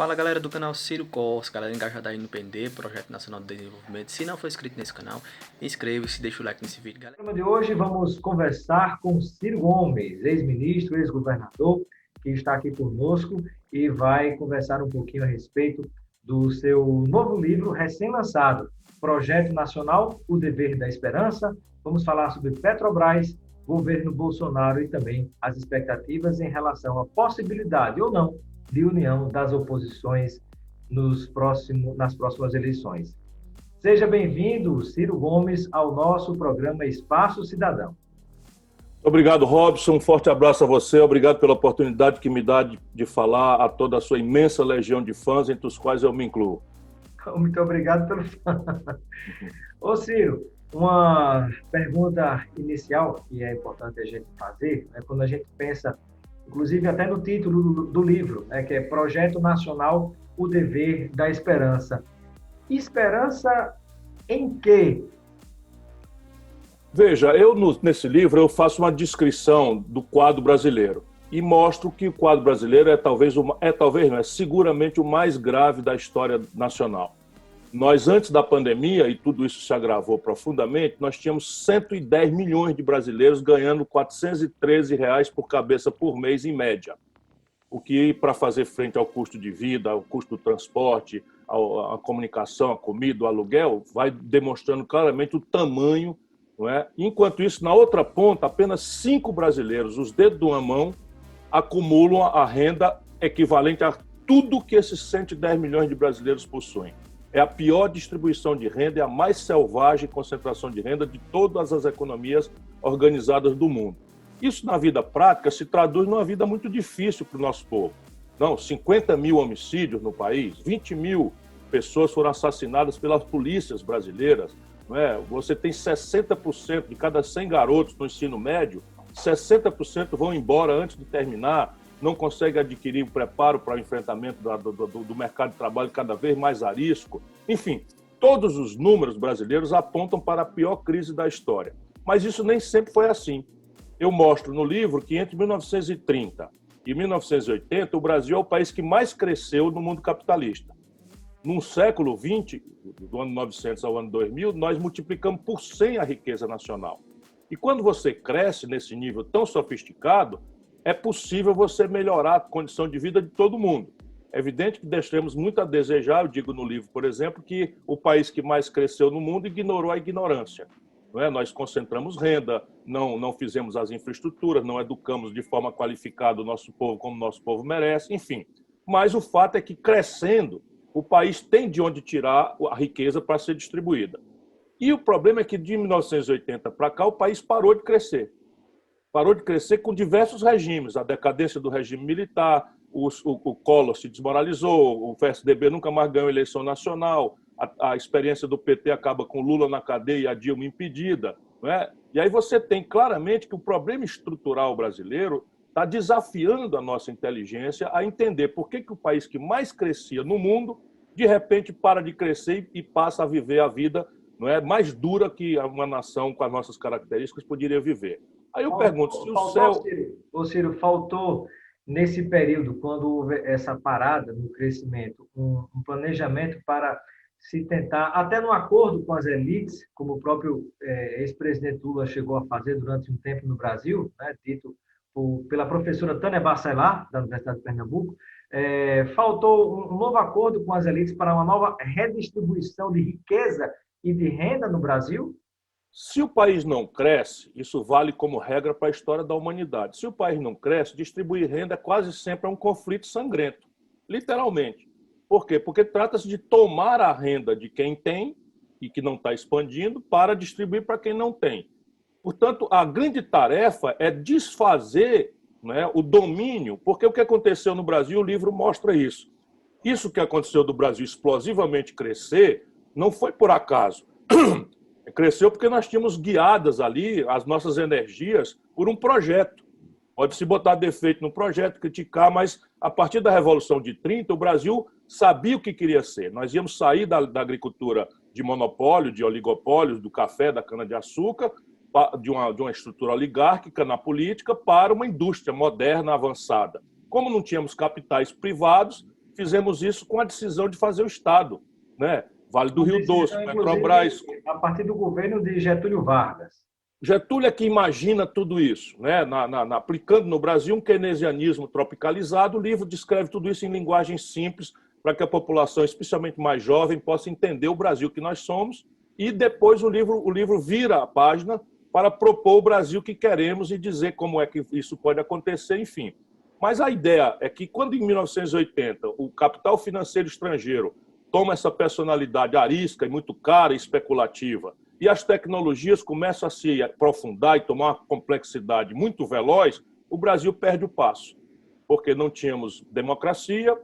Fala galera do canal Ciro Corsa, galera engajada aí no PND, Projeto Nacional de Desenvolvimento. Se não for inscrito nesse canal, inscreva-se, deixa o like nesse vídeo, galera. No programa de hoje vamos conversar com Ciro Gomes, ex-ministro, ex-governador, que está aqui conosco e vai conversar um pouquinho a respeito do seu novo livro recém-lançado, Projeto Nacional, O Dever da Esperança. Vamos falar sobre Petrobras, governo Bolsonaro e também as expectativas em relação à possibilidade ou não de união das oposições nas próximas eleições. Seja bem-vindo, Ciro Gomes, ao nosso programa Espaço Cidadão. Obrigado, Robson. Um forte abraço a você. Obrigado pela oportunidade que me dá de falar a toda a sua imensa legião de fãs, entre os quais eu me incluo. Muito obrigado pelo fã. Ô, Ciro, uma pergunta inicial que é importante a gente fazer, né, quando a gente pensa, inclusive até no título do livro, né, que é Projeto Nacional, O Dever da Esperança. Esperança em quê? Veja, nesse livro eu faço uma descrição do quadro brasileiro e mostro que o quadro brasileiro é seguramente o mais grave da história nacional. Nós, antes da pandemia, e tudo isso se agravou profundamente, nós tínhamos 110 milhões de brasileiros ganhando R$ 413 por cabeça por mês, em média. O que, para fazer frente ao custo de vida, ao custo do transporte, a comunicação, a comida, o aluguel, vai demonstrando claramente o tamanho, não é? Enquanto isso, na outra ponta, apenas 5 brasileiros, os dedos de uma mão, acumulam a renda equivalente a tudo que esses 110 milhões de brasileiros possuem. É a pior distribuição de renda e a mais selvagem concentração de renda de todas as economias organizadas do mundo. Isso, na vida prática, se traduz numa vida muito difícil para o nosso povo. Não, 50 mil homicídios no país, 20 mil pessoas foram assassinadas pelas polícias brasileiras. Não é? Você tem 60% de cada 100 garotos no ensino médio, 60% vão embora antes de terminar, não conseguem adquirir o preparo para o enfrentamento do mercado de trabalho cada vez mais a risco. Enfim, todos os números brasileiros apontam para a pior crise da história. Mas isso nem sempre foi assim. Eu mostro no livro que entre 1930 e 1980, o Brasil é o país que mais cresceu no mundo capitalista. No século XX, do ano 900 ao ano 2000, nós multiplicamos por 100 a riqueza nacional. E quando você cresce nesse nível tão sofisticado, é possível você melhorar a condição de vida de todo mundo. É evidente que deixamos muito a desejar. Eu digo no livro, por exemplo, que o país que mais cresceu no mundo ignorou a ignorância. Não é? Nós concentramos renda, não fizemos as infraestruturas, não educamos de forma qualificada o nosso povo como o nosso povo merece, enfim. Mas o fato é que, crescendo, o país tem de onde tirar a riqueza para ser distribuída. E o problema é que, de 1980 para cá, o país parou de crescer. Parou de crescer com diversos regimes, a decadência do regime militar, o Collor se desmoralizou, o PSDB nunca mais ganhou eleição nacional, a experiência do PT acaba com Lula na cadeia e a Dilma impedida. Não é? E aí você tem claramente que o problema estrutural brasileiro está desafiando a nossa inteligência a entender por que o país que mais crescia no mundo, de repente para de crescer e passa a viver a vida, não é, mais dura que uma nação com as nossas características poderia viver. Aí eu pergunto, se o céu... Ciro, faltou, nesse período, quando houve essa parada no crescimento, um planejamento para se tentar, até no acordo com as elites, como o próprio ex-presidente Lula chegou a fazer durante um tempo no Brasil, né, dito pela professora Tânia Bacelar, da Universidade de Pernambuco, faltou um novo acordo com as elites para uma nova redistribuição de riqueza e de renda no Brasil? Se o país não cresce, isso vale como regra para a história da humanidade. Se o país não cresce, distribuir renda quase sempre é um conflito sangrento, literalmente. Por quê? Porque trata-se de tomar a renda de quem tem e que não está expandindo para distribuir para quem não tem. Portanto, a grande tarefa é desfazer, né, o domínio, porque o que aconteceu no Brasil, o livro mostra isso. Isso que aconteceu do Brasil explosivamente crescer não foi por acaso. Cresceu porque nós tínhamos guiadas ali as nossas energias por um projeto. Pode-se botar defeito no projeto, criticar, mas a partir da Revolução de 30, o Brasil sabia o que queria ser. Nós íamos sair da agricultura de monopólio, de oligopólios, do café, da cana-de-açúcar, de uma estrutura oligárquica na política, para uma indústria moderna, avançada. Como não tínhamos capitais privados, fizemos isso com a decisão de fazer o Estado, né? Vale do Rio Doce, Petrobras. Inclusive, a partir do governo de Getúlio Vargas. Getúlio é que imagina tudo isso, né? Aplicando no Brasil um keynesianismo tropicalizado. O livro descreve tudo isso em linguagem simples para que a população, especialmente mais jovem, possa entender o Brasil que nós somos. E depois o livro vira a página para propor o Brasil que queremos e dizer como é que isso pode acontecer, enfim. Mas a ideia é que quando em 1980 o capital financeiro estrangeiro toma essa personalidade arisca e muito cara e especulativa, e as tecnologias começam a se aprofundar e tomar uma complexidade muito veloz, o Brasil perde o passo, porque não tínhamos democracia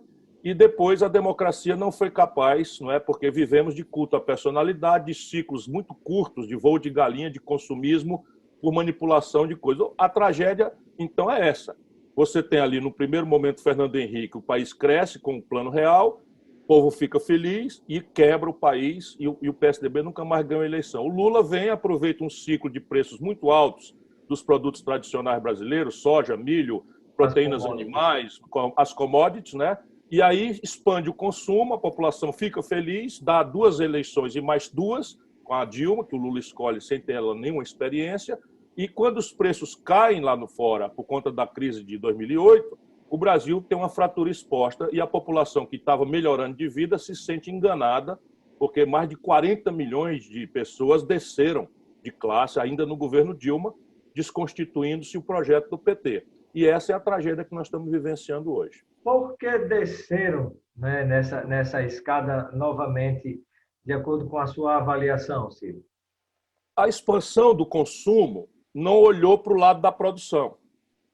e depois a democracia não foi capaz, não é? Porque vivemos de culto à personalidade, de ciclos muito curtos de voo de galinha, de consumismo por manipulação de coisas. A tragédia, então, é essa. Você tem ali, no primeiro momento, Fernando Henrique, o país cresce com o Plano Real, o povo fica feliz e quebra o país e o PSDB nunca mais ganha a eleição. O Lula vem, aproveita um ciclo de preços muito altos dos produtos tradicionais brasileiros, soja, milho, proteínas animais, as commodities, né? E aí expande o consumo, a população fica feliz, dá 2 eleições e mais 2 com a Dilma, que o Lula escolhe sem ter ela nenhuma experiência, e quando os preços caem lá no fora por conta da crise de 2008, o Brasil tem uma fratura exposta e a população que estava melhorando de vida se sente enganada, porque mais de 40 milhões de pessoas desceram de classe ainda no governo Dilma, desconstituindo-se o projeto do PT. E essa é a tragédia que nós estamos vivenciando hoje. Por que desceram, né, nessa escada novamente, de acordo com a sua avaliação, Ciro? A expansão do consumo não olhou para o lado da produção.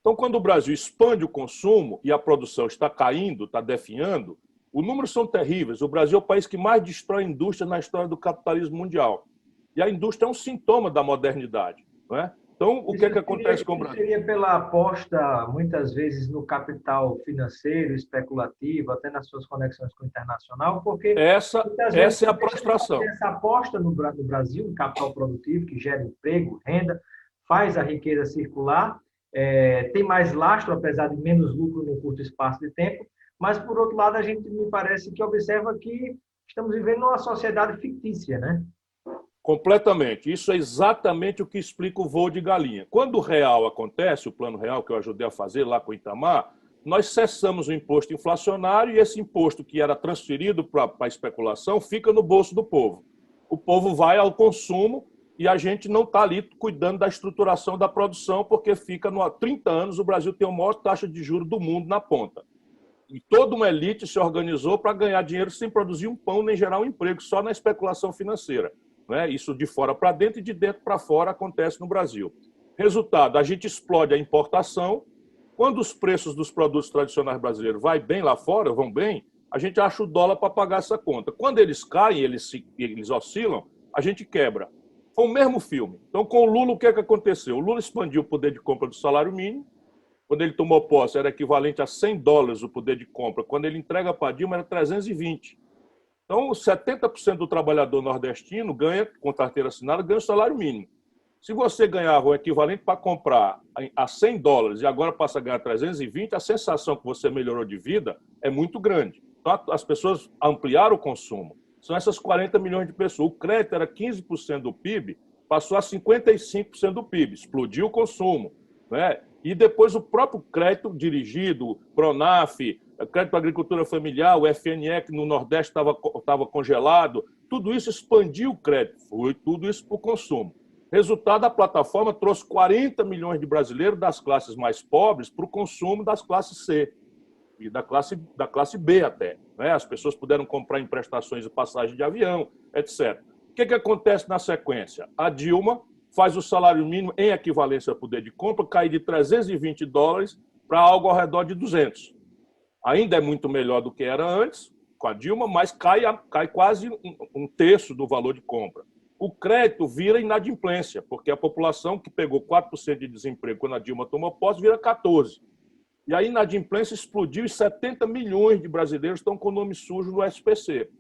Então, quando o Brasil expande o consumo e a produção está caindo, está definhando, os números são terríveis. O Brasil é o país que mais destrói a indústria na história do capitalismo mundial. E a indústria é um sintoma da modernidade, não é? Então, o que acontece com o Brasil? Seria pela aposta, muitas vezes, no capital financeiro, especulativo, até nas suas conexões com o internacional, porque essa é a prostração. Essa aposta no Brasil, no capital produtivo, que gera emprego, renda, faz a riqueza circular, tem mais lastro, apesar de menos lucro no curto espaço de tempo, mas, por outro lado, a gente me parece que observa que estamos vivendo uma sociedade fictícia, né? Completamente. Isso é exatamente o que explica o voo de galinha. Quando o real acontece, o plano real que eu ajudei a fazer lá com o Itamar, nós cessamos o imposto inflacionário e esse imposto que era transferido para a especulação fica no bolso do povo. O povo vai ao consumo e a gente não está ali cuidando da estruturação da produção porque fica há 30 anos o Brasil tem a maior taxa de juros do mundo na ponta. E toda uma elite se organizou para ganhar dinheiro sem produzir um pão nem gerar um emprego, só na especulação financeira. Isso de fora para dentro e de dentro para fora acontece no Brasil. Resultado, a gente explode a importação. Quando os preços dos produtos tradicionais brasileiros vão bem lá fora, a gente acha o dólar para pagar essa conta. Quando eles caem, eles oscilam, a gente quebra. Foi o mesmo filme. Então, com o Lula, o que aconteceu? O Lula expandiu o poder de compra do salário mínimo. Quando ele tomou posse, era equivalente a $100 o poder de compra. Quando ele entrega para a Dilma, era 320. Então, 70% do trabalhador nordestino ganha, com carteira assinada, ganha o salário mínimo. Se você ganhava o equivalente para comprar a $100 e agora passa a ganhar 320, a sensação que você melhorou de vida é muito grande. Então, as pessoas ampliaram o consumo. São essas 40 milhões de pessoas. O crédito era 15% do PIB, passou a 55% do PIB. Explodiu o consumo, né? E depois o próprio crédito dirigido, Pronaf, crédito para agricultura familiar, o FNE, que no Nordeste estava congelado, tudo isso expandiu o crédito, foi tudo isso para o consumo. Resultado, a plataforma trouxe 40 milhões de brasileiros das classes mais pobres para o consumo das classes C e da classe B até. Né? As pessoas puderam comprar em prestações de passagem de avião, etc. O que acontece na sequência? A Dilma faz o salário mínimo em equivalência ao poder de compra cair de $320 para algo ao redor de 200. Ainda é muito melhor do que era antes, com a Dilma, mas cai quase um terço do valor de compra. O crédito vira inadimplência, porque a população que pegou 4% de desemprego quando a Dilma tomou posse vira 14%. E a inadimplência explodiu e 70 milhões de brasileiros estão com o nome sujo no SPC.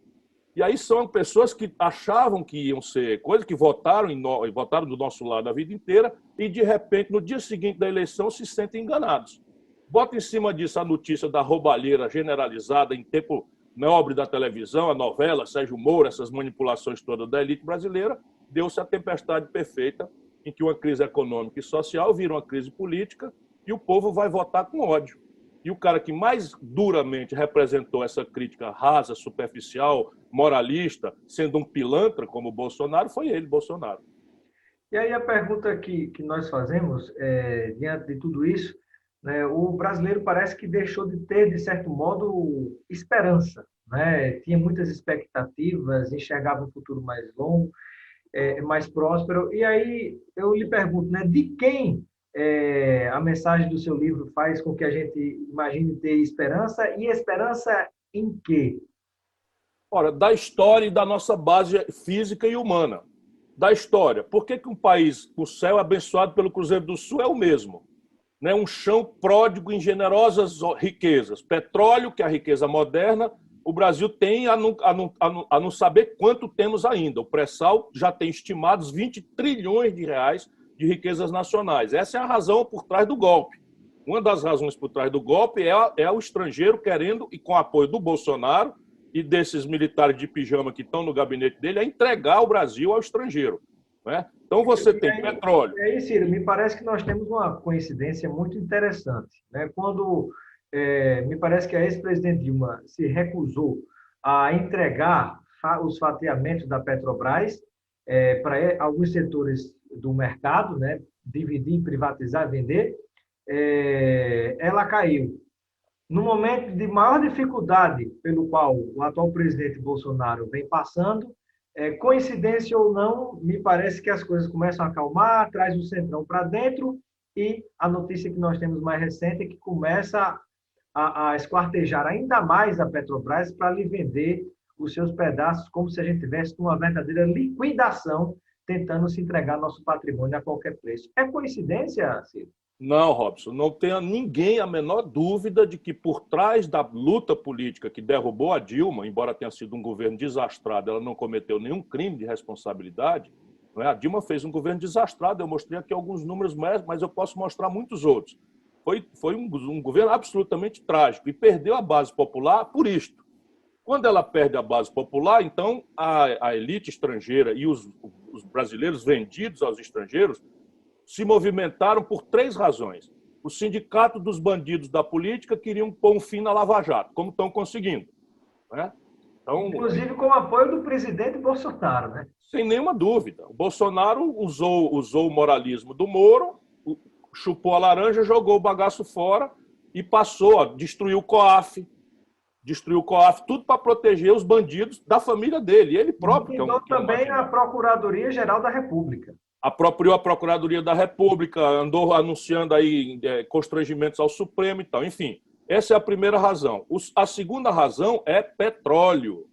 E aí são pessoas que achavam que iam ser coisas, que votaram do nosso lado a vida inteira e, de repente, no dia seguinte da eleição, se sentem enganados. bota em cima disso a notícia da roubalheira generalizada em tempo nobre da televisão, a novela, Sérgio Moro, essas manipulações todas da elite brasileira, deu-se a tempestade perfeita em que uma crise econômica e social vira uma crise política e o povo vai votar com ódio. E o cara que mais duramente representou essa crítica rasa, superficial, moralista, sendo um pilantra como o Bolsonaro, foi ele, Bolsonaro. E aí a pergunta que nós fazemos, diante de tudo isso, né, o brasileiro parece que deixou de ter, de certo modo, esperança. Né? Tinha muitas expectativas, enxergava um futuro mais longo, mais próspero. E aí eu lhe pergunto, né, de quem a mensagem do seu livro faz com que a gente imagine ter esperança, e esperança em quê? Ora, da história e da nossa base física e humana. Da história. Por que um país, o céu abençoado pelo Cruzeiro do Sul é o mesmo? Né? Um chão pródigo em generosas riquezas. Petróleo, que é a riqueza moderna, o Brasil tem a não saber quanto temos ainda. O pré-sal já tem estimados 20 trilhões de reais de riquezas nacionais. Essa é a razão por trás do golpe. Uma das razões por trás do golpe é o estrangeiro querendo, e com apoio do Bolsonaro e desses militares de pijama que estão no gabinete dele, é entregar o Brasil ao estrangeiro. Né? Então você tem petróleo. E aí, Ciro, me parece que nós temos uma coincidência muito interessante. Né? Quando me parece que a ex-presidente Dilma se recusou a entregar os fatiamentos da Petrobras para alguns setores do mercado, né? Dividir, privatizar, vender, ela caiu. No momento de maior dificuldade pelo qual o atual presidente Bolsonaro vem passando, coincidência ou não, me parece que as coisas começam a acalmar, traz o Centrão para dentro, e a notícia que nós temos mais recente é que começa a esquartejar ainda mais a Petrobras para lhe vender os seus pedaços, como se a gente tivesse uma verdadeira liquidação, tentando se entregar nosso patrimônio a qualquer preço. É coincidência, Ciro? Não, Robson, não tenha ninguém a menor dúvida de que por trás da luta política que derrubou a Dilma, embora tenha sido um governo desastrado, ela não cometeu nenhum crime de responsabilidade, não é? A Dilma fez um governo desastrado, eu mostrei aqui alguns números, mas eu posso mostrar muitos outros. Foi um governo absolutamente trágico e perdeu a base popular por isto. Quando ela perde a base popular, então a elite estrangeira e os brasileiros vendidos aos estrangeiros se movimentaram por 3 razões. O sindicato dos bandidos da política queriam pôr um fim na Lava Jato, como estão conseguindo. Né? Então, inclusive com o apoio do presidente Bolsonaro. Né? Sem nenhuma dúvida. O Bolsonaro usou o moralismo do Moro, chupou a laranja, jogou o bagaço fora e passou, destruiu o COAF, tudo para proteger os bandidos da família dele. Ele próprio. E também a Procuradoria-Geral da República. Apropriou a Procuradoria da República, andou anunciando aí constrangimentos ao Supremo e tal. Enfim, essa é a primeira razão. A segunda razão é petróleo.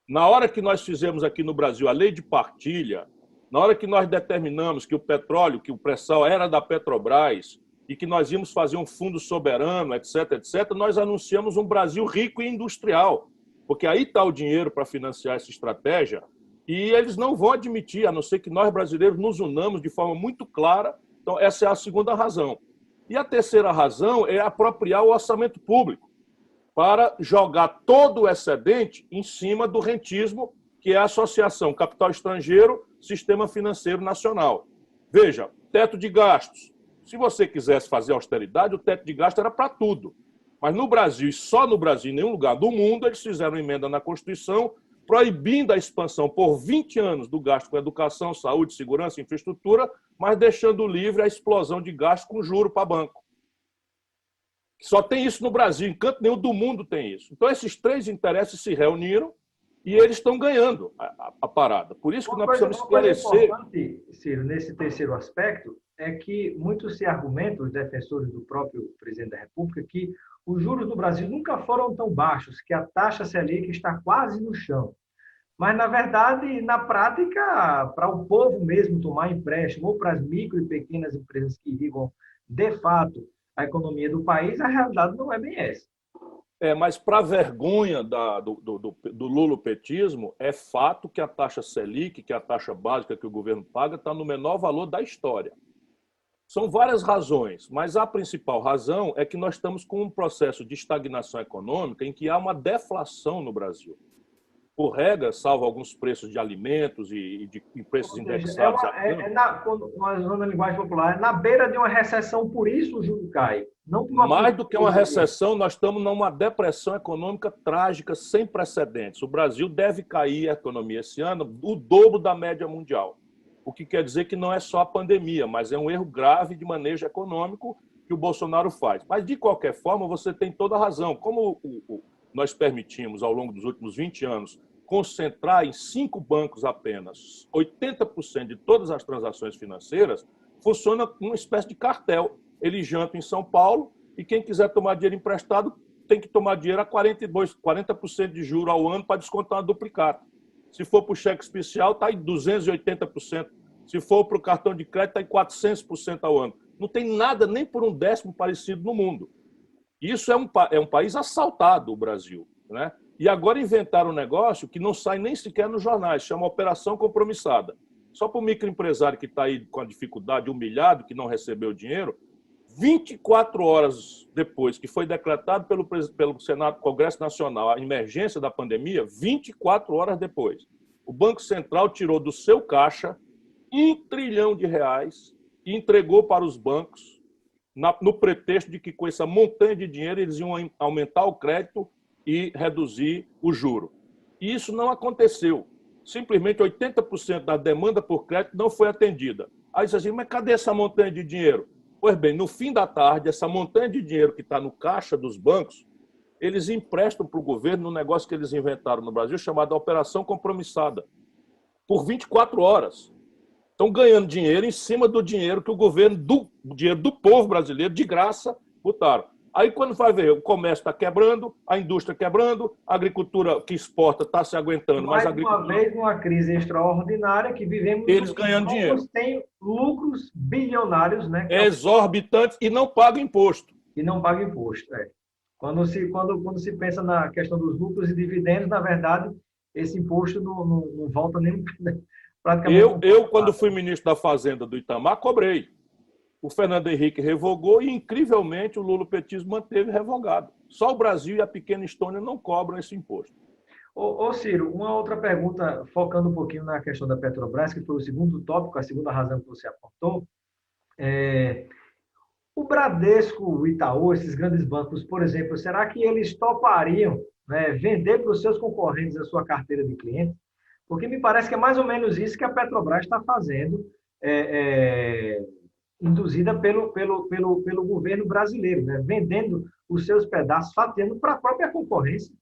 Na hora que nós fizemos aqui no Brasil a lei de partilha, na hora que nós determinamos que o petróleo, que o pré-sal era da Petrobras e que nós íamos fazer um fundo soberano, etc., etc., nós anunciamos um Brasil rico e industrial, porque aí está o dinheiro para financiar essa estratégia. E eles não vão admitir, a não ser que nós brasileiros nos unamos de forma muito clara. Então, essa é a segunda razão. E a terceira razão é apropriar o orçamento público para jogar todo o excedente em cima do rentismo, que é a associação capital estrangeiro, sistema financeiro nacional. Veja, teto de gastos. Se você quisesse fazer austeridade, o teto de gasto era para tudo. Mas no Brasil, e só no Brasil, em nenhum lugar do mundo, eles fizeram uma emenda na Constituição proibindo a expansão por 20 anos do gasto com educação, saúde, segurança e infraestrutura, mas deixando livre a explosão de gasto com juro para banco. Só tem isso no Brasil, em canto nenhum do mundo tem isso. Então, esses 3 interesses se reuniram e eles estão ganhando a parada. Por isso que nós precisamos esclarecer. Uma coisa importante, Ciro, nesse terceiro aspecto, é que muitos se argumentam, os defensores do próprio presidente da República, que os juros no Brasil nunca foram tão baixos, que a taxa Selic está quase no chão. Mas, na verdade, na prática, para o povo mesmo tomar empréstimo, ou para as micro e pequenas empresas que irrigam, de fato, a economia do país, a realidade não é bem essa. Mas para a vergonha do lulopetismo, é fato que a taxa Selic, que é a taxa básica que o governo paga, está no menor valor da história. São várias razões, mas a principal razão é que nós estamos com um processo de estagnação econômica em que há uma deflação no Brasil. Por regra, salvo alguns preços de alimentos e de preços Ou seja, indexados a câmbio, quando nós usamos a linguagem popular, é na beira de uma recessão, por isso o juro cai. Não por uma mais do que uma recessão, nós estamos numa depressão econômica trágica, sem precedentes. O Brasil deve cair a economia esse ano o dobro da média mundial. O que quer dizer que não é só a pandemia, mas é um erro grave de manejo econômico que o Bolsonaro faz. Mas, de qualquer forma, você tem toda a razão. Como nós permitimos, ao longo dos últimos 20 anos, concentrar em 5 bancos apenas 80% de todas as transações financeiras, funciona uma espécie de cartel. Eles jantam em São Paulo e quem quiser tomar dinheiro emprestado tem que tomar dinheiro a 40% de juros ao ano para descontar uma duplicata. Se for para o cheque especial, está em 280%. Se for para o cartão de crédito, está em 400% ao ano. Não tem nada nem por um décimo parecido no mundo. Isso é um país assaltado, o Brasil, né? E agora inventaram um negócio que não sai nem sequer nos jornais, chama Operação Compromissada. Só para o microempresário que está aí com a dificuldade, humilhado, que não recebeu dinheiro, 24 horas depois que foi decretado pelo Senado, Congresso Nacional, a emergência da pandemia, 24 horas depois, o Banco Central tirou do seu caixa R$ 1 trilhão e entregou para os bancos no pretexto de que com essa montanha de dinheiro eles iam aumentar o crédito e reduzir o juro. E isso não aconteceu. Simplesmente 80% da demanda por crédito não foi atendida. Aí você diz assim, mas cadê essa montanha de dinheiro? Pois bem, no fim da tarde, essa montanha de dinheiro que está no caixa dos bancos, eles emprestam para o governo um negócio que eles inventaram no Brasil chamado Operação Compromissada, por 24 horas. Estão ganhando dinheiro em cima do dinheiro que o governo, dinheiro do povo brasileiro, de graça, botaram. Aí, quando vai ver, o comércio está quebrando, a indústria quebrando, a agricultura que exporta está se aguentando. Mais mas a agricultura... uma vez, numa crise extraordinária que vivemos... Eles ganhando dinheiro. Têm lucros bilionários, né? Exorbitantes e não pagam imposto. E não pagam imposto, é. Quando se pensa na questão dos lucros e dividendos, na verdade, esse imposto não volta nem praticamente... Eu, quando fui ministro da Fazenda do Itamar, cobrei. O Fernando Henrique revogou e, incrivelmente, o lulopetismo manteve revogado. Só o Brasil e a pequena Estônia não cobram esse imposto. Ô Ciro, uma outra pergunta, focando um pouquinho na questão da Petrobras, que foi o segundo tópico, a segunda razão que você apontou. O Bradesco, o Itaú, esses grandes bancos, por exemplo, será que eles topariam, né, vender para os seus concorrentes a sua carteira de clientes? Porque me parece que é mais ou menos isso que a Petrobras está fazendo, induzida pelo governo brasileiro, né? Vendendo os seus pedaços, fatiando para a própria concorrência.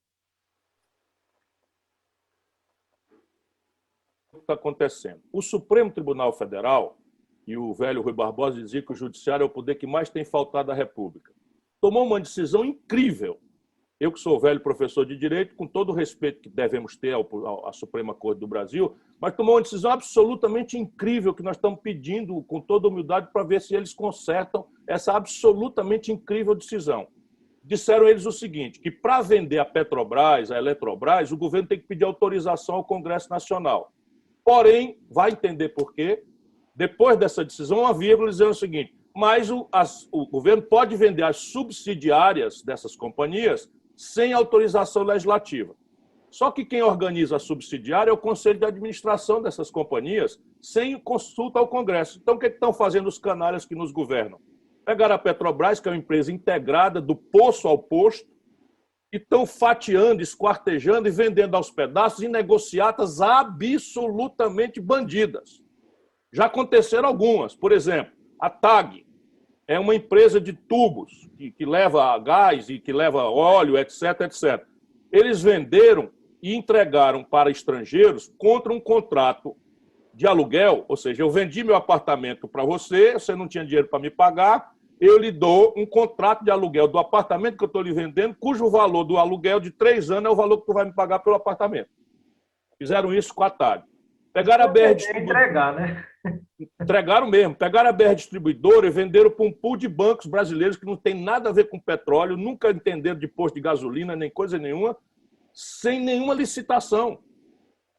O que está acontecendo? O Supremo Tribunal Federal, e o velho Rui Barbosa dizia que o judiciário é o poder que mais tem faltado à República, tomou uma decisão incrível. Eu, que sou velho professor de Direito, com todo o respeito que devemos ter à Suprema Corte do Brasil, mas tomou uma decisão absolutamente incrível que nós estamos pedindo, com toda humildade, para ver se eles consertam essa absolutamente incrível decisão. Disseram eles o seguinte, que para vender a Petrobras, a Eletrobras, o governo tem que pedir autorização ao Congresso Nacional. Porém, vai entender por quê, depois dessa decisão, uma vírgula dizendo o seguinte, mas o governo pode vender as subsidiárias dessas companhias sem autorização legislativa. Só que quem organiza a subsidiária é o Conselho de Administração dessas companhias, sem consulta ao Congresso. Então, o que estão fazendo os canalhas que nos governam? Pegaram a Petrobras, que é uma empresa integrada do poço ao posto, e estão fatiando, esquartejando e vendendo aos pedaços em negociatas absolutamente bandidas. Já aconteceram algumas. Por exemplo, a TAG é uma empresa de tubos que leva gás e que leva óleo, etc, etc. Eles venderam e entregaram para estrangeiros contra um contrato de aluguel, ou seja, eu vendi meu apartamento para você, você não tinha dinheiro para me pagar, eu lhe dou um contrato de aluguel do apartamento que eu estou lhe vendendo, cujo valor do aluguel de 3 anos é o valor que tu vai me pagar pelo apartamento. Fizeram isso com a TAG. Pegaram a BR Distribuidora. Né? Entregaram mesmo. Pegaram a BR Distribuidora e venderam para um pool de bancos brasileiros que não tem nada a ver com petróleo, nunca entenderam de posto de gasolina, nem coisa nenhuma, sem nenhuma licitação.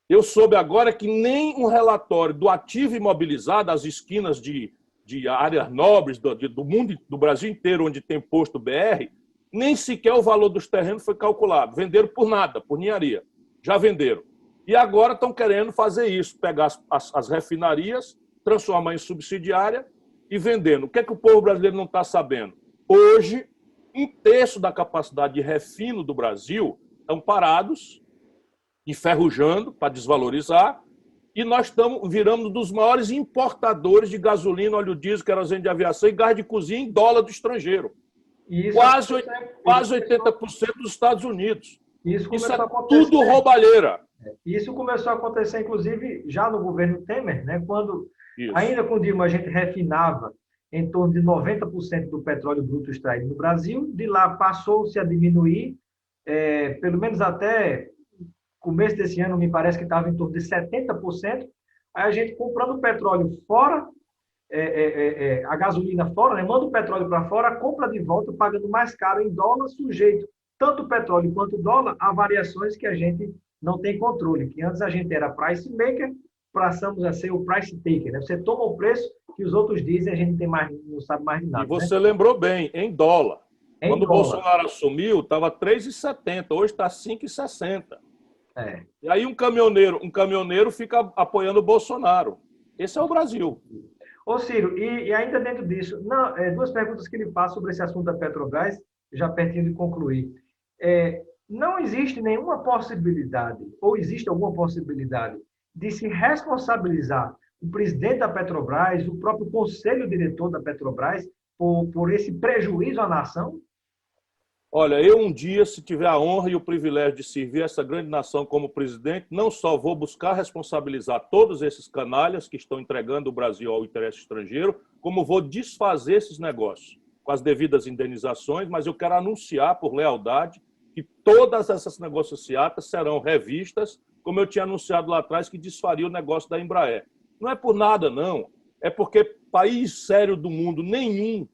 Eu soube agora que nem um relatório do ativo imobilizado, as esquinas de de áreas nobres do mundo, do Brasil inteiro, onde tem posto BR, nem sequer o valor dos terrenos foi calculado. Venderam por nada, por ninharia. Já venderam. E agora estão querendo fazer isso, pegar as refinarias, transformar em subsidiária e vendendo. O que é que o povo brasileiro não está sabendo? Hoje, 1/3 da capacidade de refino do Brasil estão parados, enferrujando para desvalorizar, e nós viramos dos maiores importadores de gasolina, óleo diesel, querosene de aviação e gás de cozinha em dólar do estrangeiro. Quase 80% dos Estados Unidos. Isso é tudo roubalheira. Isso começou a acontecer, inclusive, já no governo Temer, né? Quando, ainda com o Dilma, a gente refinava em torno de 90% do petróleo bruto extraído no Brasil. De lá passou-se a diminuir, pelo menos até começo desse ano, me parece que estava em torno de 70%. Aí a gente comprando petróleo fora, a gasolina fora, né? Manda o petróleo para fora, compra de volta, pagando mais caro em dólar, sujeito tanto o petróleo quanto o dólar a variações que a gente não tem controle. Que antes a gente era price maker, passamos a ser o price taker, né? Você toma o preço que os outros dizem, a gente não sabe mais de nada. E você lembrou bem, em dólar. Quando o Bolsonaro assumiu, estava 3,70, hoje está 5,60. E aí um caminhoneiro fica apoiando o Bolsonaro. Esse é o Brasil. Ô Ciro, e ainda dentro disso, duas perguntas que ele faz sobre esse assunto da Petrobras, já pertinho de concluir. Não existe nenhuma possibilidade, ou existe alguma possibilidade, de se responsabilizar o presidente da Petrobras, o próprio conselho diretor da Petrobras, por esse prejuízo à nação? Olha, eu um dia, se tiver a honra e o privilégio de servir essa grande nação como presidente, não só vou buscar responsabilizar todos esses canalhas que estão entregando o Brasil ao interesse estrangeiro, como vou desfazer esses negócios com as devidas indenizações, mas eu quero anunciar, por lealdade, que todas essas negociatas serão revistas, como eu tinha anunciado lá atrás, que desfaria o negócio da Embraer. Não é por nada, não. É porque país sério do mundo nenhum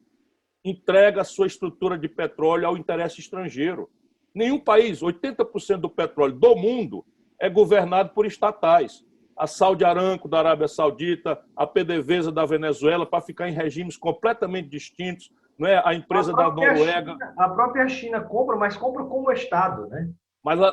entrega a sua estrutura de petróleo ao interesse estrangeiro. Nenhum país, 80% do petróleo do mundo é governado por estatais. A Saudi Aramco da Arábia Saudita, a PDVSA da Venezuela, para ficar em regimes completamente distintos, não é? A empresa da Noruega. A própria China compra, mas compra como Estado, né?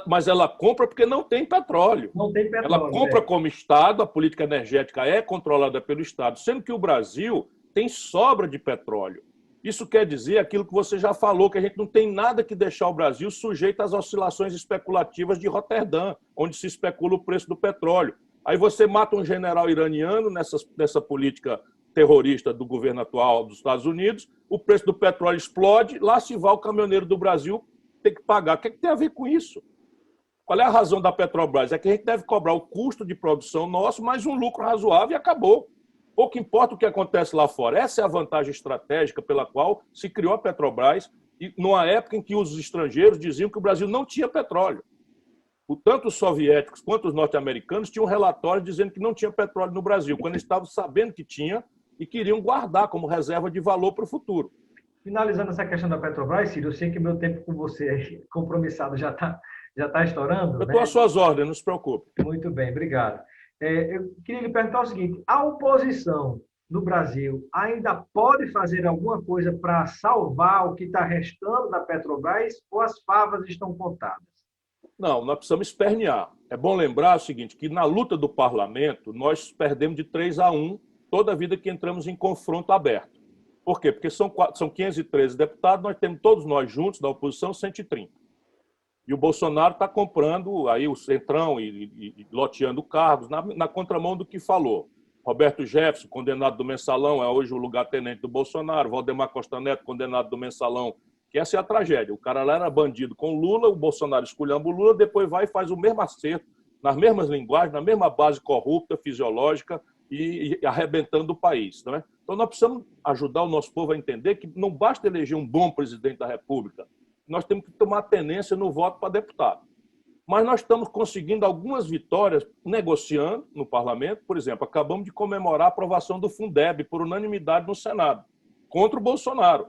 Mas ela compra porque não tem petróleo. Não tem petróleo. Ela compra como Estado, a política energética é controlada pelo Estado, sendo que o Brasil tem sobra de petróleo. Isso quer dizer aquilo que você já falou, que a gente não tem nada que deixar o Brasil sujeito às oscilações especulativas de Roterdã, onde se especula o preço do petróleo. Aí você mata um general iraniano nessa política terrorista do governo atual dos Estados Unidos, o preço do petróleo explode, lá se vai o caminhoneiro do Brasil ter que pagar. O que tem a ver com isso? Qual é a razão da Petrobras? É que a gente deve cobrar o custo de produção nosso, mais um lucro razoável e acabou. Pouco importa o que acontece lá fora. Essa é a vantagem estratégica pela qual se criou a Petrobras, e numa época em que os estrangeiros diziam que o Brasil não tinha petróleo. Tanto os soviéticos quanto os norte-americanos tinham um relatório dizendo que não tinha petróleo no Brasil, quando eles estavam sabendo que tinha e queriam guardar como reserva de valor para o futuro. Finalizando essa questão da Petrobras, Ciro, eu sei que meu tempo com você compromissado já está estourando. Eu estou às suas ordens, não se preocupe. Muito bem, obrigado. Eu queria lhe perguntar o seguinte: a oposição no Brasil ainda pode fazer alguma coisa para salvar o que está restando da Petrobras ou as favas estão contadas? Não, nós precisamos espernear. É bom lembrar o seguinte, que na luta do parlamento, nós perdemos de 3-1 toda a vida que entramos em confronto aberto. Por quê? Porque são 513 deputados, nós temos todos nós juntos, da oposição, 130. E o Bolsonaro está comprando aí o Centrão e loteando cargos na contramão do que falou. Roberto Jefferson, condenado do Mensalão, é hoje o lugar-tenente do Bolsonaro. Valdemar Costa Neto, condenado do Mensalão, que essa é a tragédia. O cara lá era bandido com Lula, o Bolsonaro esculhamba o Lula, depois vai e faz o mesmo acerto, nas mesmas linguagens, na mesma base corrupta, fisiológica e arrebentando o país. Não é? Então nós precisamos ajudar o nosso povo a entender que não basta eleger um bom presidente da República, nós temos que tomar tenência no voto para deputado. Mas nós estamos conseguindo algumas vitórias negociando no parlamento. Por exemplo, acabamos de comemorar a aprovação do Fundeb por unanimidade no Senado, contra o Bolsonaro.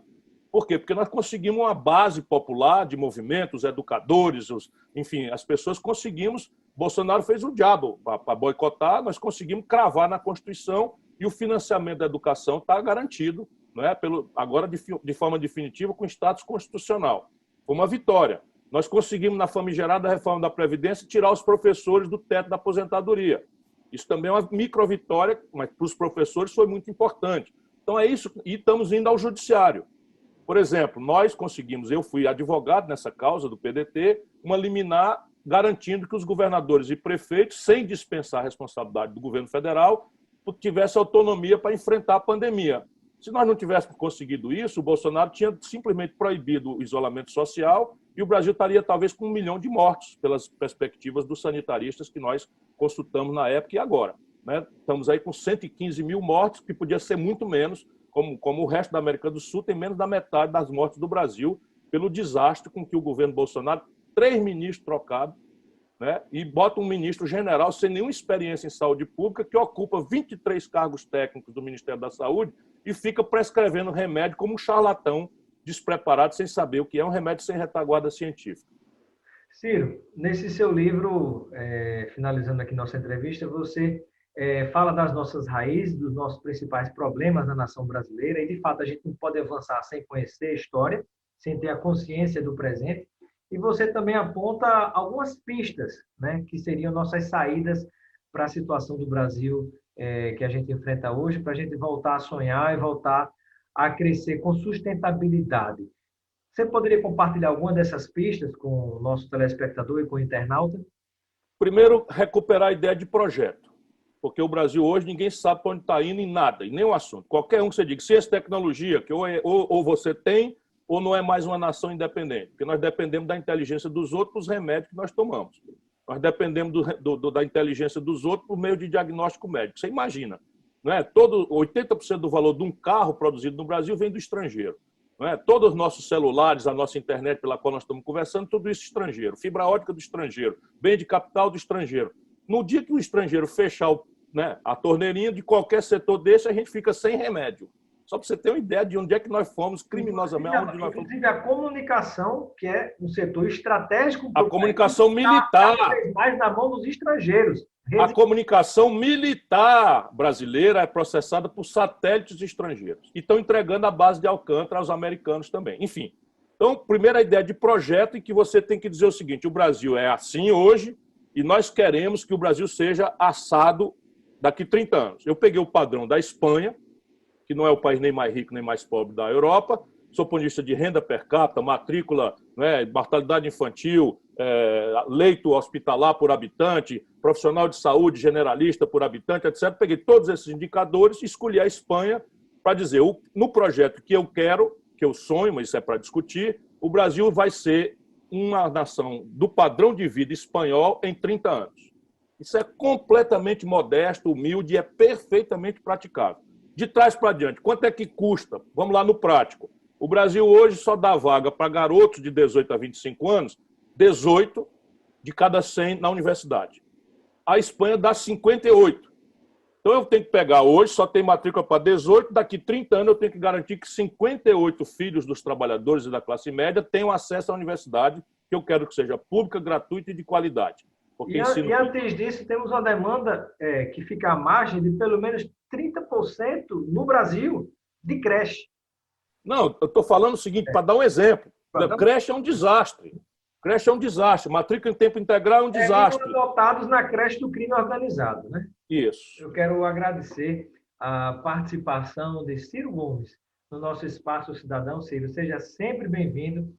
Por quê? Porque nós conseguimos uma base popular de movimentos, educadores, enfim, as pessoas conseguimos. Bolsonaro fez o diabo para boicotar, nós conseguimos cravar na Constituição e o financiamento da educação está garantido, não é? Agora de forma definitiva, com status constitucional. Foi uma vitória. Nós conseguimos, na famigerada reforma da Previdência, tirar os professores do teto da aposentadoria. Isso também é uma microvitória, mas para os professores foi muito importante. Então é isso, e estamos indo ao judiciário. Por exemplo, nós conseguimos, eu fui advogado nessa causa do PDT, uma liminar garantindo que os governadores e prefeitos, sem dispensar a responsabilidade do governo federal, tivessem autonomia para enfrentar a pandemia. Se nós não tivéssemos conseguido isso, o Bolsonaro tinha simplesmente proibido o isolamento social e o Brasil estaria talvez com 1 milhão de mortos, pelas perspectivas dos sanitaristas que nós consultamos na época e agora, né? Estamos aí com 115 mil mortos, que podia ser muito menos, como o resto da América do Sul tem menos da metade das mortes do Brasil, pelo desastre com que o governo Bolsonaro, 3 ministros trocados, né, e bota um ministro general sem nenhuma experiência em saúde pública, que ocupa 23 cargos técnicos do Ministério da Saúde e fica prescrevendo remédio como um charlatão despreparado, sem saber o que é um remédio sem retaguarda científica. Ciro, nesse seu livro, finalizando aqui nossa entrevista, você fala das nossas raízes, dos nossos principais problemas na nação brasileira, e de fato a gente não pode avançar sem conhecer a história, sem ter a consciência do presente. E você também aponta algumas pistas, né, que seriam nossas saídas para a situação do Brasil que a gente enfrenta hoje, para a gente voltar a sonhar e voltar a crescer com sustentabilidade. Você poderia compartilhar alguma dessas pistas com o nosso telespectador e com o internauta? Primeiro, recuperar a ideia de projeto. Porque o Brasil hoje, ninguém sabe para onde está indo em nada, em nenhum assunto. Qualquer um que você diga, ciência e tecnologia, que ou você tem, ou não é mais uma nação independente. Porque nós dependemos da inteligência dos outros para os remédios que nós tomamos. Nós dependemos da inteligência dos outros por meio de diagnóstico médico. Você imagina, não é? 80% do valor de um carro produzido no Brasil vem do estrangeiro. Não é? Todos os nossos celulares, a nossa internet pela qual nós estamos conversando, tudo isso estrangeiro. Fibra ótica do estrangeiro, bem de capital do estrangeiro. No dia que o estrangeiro fechar a torneirinha de qualquer setor desse, a gente fica sem remédio. Só para você ter uma ideia de onde é que nós fomos criminosamente. Inclusive a comunicação, que é um setor estratégico. A comunicação militar. Cada vez mais na mão dos estrangeiros. A comunicação militar brasileira é processada por satélites estrangeiros. E estão entregando a base de Alcântara aos americanos também. Enfim, então, primeira ideia de projeto em que você tem que dizer o seguinte, o Brasil é assim hoje e nós queremos que o Brasil seja assado daqui 30 anos. Eu peguei o padrão da Espanha, que não é o país nem mais rico nem mais pobre da Europa, sob ponto de vista de renda per capita, matrícula, mortalidade infantil, leito hospitalar por habitante, profissional de saúde generalista por habitante, etc. Peguei todos esses indicadores e escolhi a Espanha para dizer, no projeto que eu quero, que eu sonho, mas isso é para discutir, o Brasil vai ser uma nação do padrão de vida espanhol em 30 anos. Isso é completamente modesto, humilde e é perfeitamente praticável. De trás para diante, quanto é que custa? Vamos lá no prático. O Brasil hoje só dá vaga para garotos de 18 a 25 anos, 18 de cada 100 na universidade. A Espanha dá 58. Então eu tenho que pegar hoje, só tem matrícula para 18, daqui 30 anos eu tenho que garantir que 58 filhos dos trabalhadores e da classe média tenham acesso à universidade, que eu quero que seja pública, gratuita e de qualidade. E antes disso, temos uma demanda que fica à margem de pelo menos 30% no Brasil de creche. Não, eu estou falando o seguinte, para dar um exemplo. Creche é um desastre. Creche é um desastre. Matrícula em tempo integral é um desastre. Adotados na creche do crime organizado, né? Isso. Eu quero agradecer a participação de Ciro Gomes no nosso Espaço Cidadão. Ciro, seja sempre bem-vindo